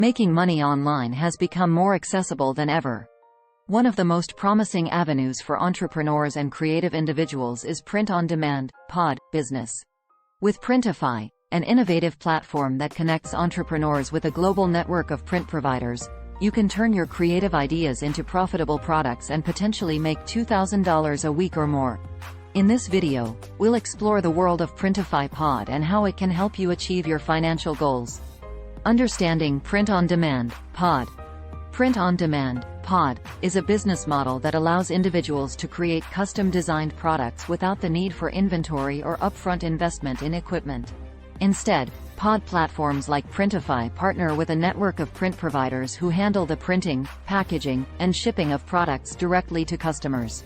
Making money online has become more accessible than ever. One of the most promising avenues for entrepreneurs and creative individuals is print-on-demand (POD) business. With Printify, an innovative platform that connects entrepreneurs with a global network of print providers, you can turn your creative ideas into profitable products and potentially make $2,000 a week or more. In this video, we'll explore the world of Printify POD and how it can help you achieve your financial goals. Understanding print-on-demand (POD). Print-on-demand (POD) is a business model that allows individuals to create custom-designed products without the need for inventory or upfront investment in equipment. Instead, POD platforms like Printify partner with a network of print providers who handle the printing, packaging, and shipping of products directly to customers.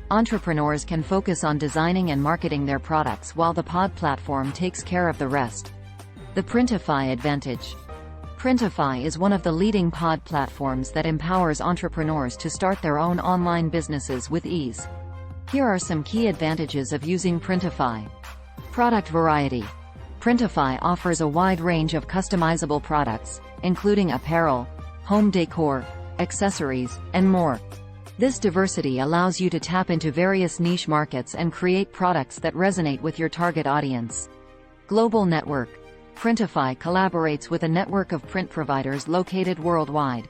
Entrepreneurs can focus on designing and marketing their products while the POD platform takes care of the rest. The Printify advantage. Printify is one of the leading POD platforms that empowers entrepreneurs to start their own online businesses with ease. Here are some key advantages of using Printify. Product variety. Printify offers a wide range of customizable products, including apparel, home decor, accessories, and more. This diversity allows you to tap into various niche markets and create products that resonate with your target audience. Global network. Printify collaborates with a network of print providers located worldwide.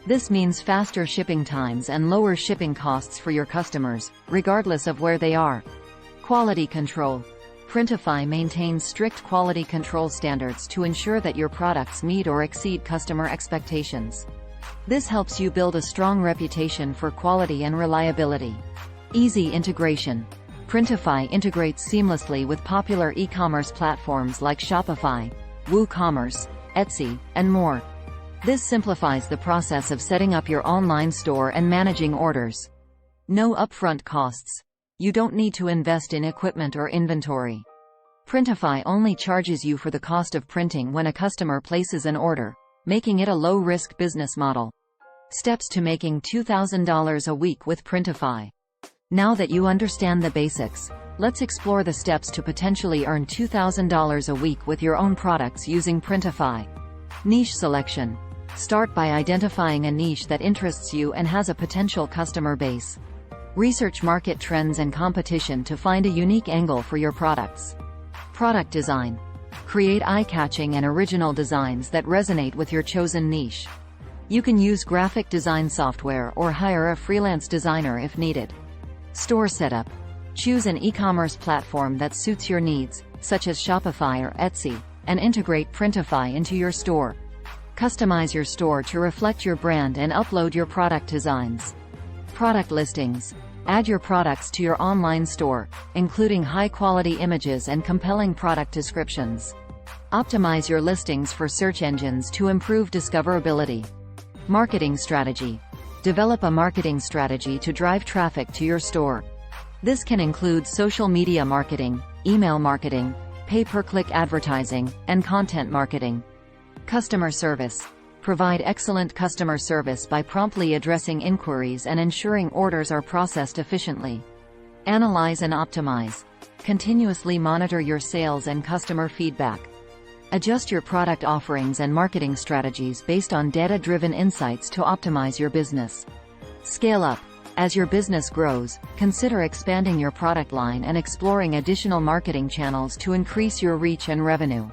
This means faster shipping times and lower shipping costs for your customers, regardless of where they are. Quality control. Printify maintains strict quality control standards to ensure that your products meet or exceed customer expectations. This helps you build a strong reputation for quality and reliability. Easy integration. Printify integrates seamlessly with popular e-commerce platforms like Shopify, WooCommerce, Etsy, and more. This simplifies the process of setting up your online store and managing orders. No upfront costs. You don't need to invest in equipment or inventory. Printify only charges you for the cost of printing when a customer places an order, making it a low-risk business model. Steps to making $2,000 a week with Printify. Now that you understand the basics, let's explore the steps to potentially earn $2,000 a week with your own products using Printify. Niche selection. Start by identifying a niche that interests you and has a potential customer base. Research market trends and competition to find a unique angle for your products. Product design. Create eye-catching and original designs that resonate with your chosen niche. You can use graphic design software or hire a freelance designer if needed. Store setup. Choose an e-commerce platform that suits your needs, such as Shopify or Etsy, and integrate Printify into your store. Customize your store to reflect your brand and upload your product designs. Product listings. Add your products to your online store, including high-quality images and compelling product descriptions. Optimize your listings for search engines to improve discoverability. Marketing strategy. Develop a marketing strategy to drive traffic to your store. This can include social media marketing, email marketing, pay-per-click advertising, and content marketing. Customer service. Provide excellent customer service by promptly addressing inquiries and ensuring orders are processed efficiently. Analyze and optimize. Continuously monitor your sales and customer feedback. Adjust your product offerings and marketing strategies based on data-driven insights to optimize your business. Scale up. As your business grows, consider expanding your product line and exploring additional marketing channels to increase your reach and revenue.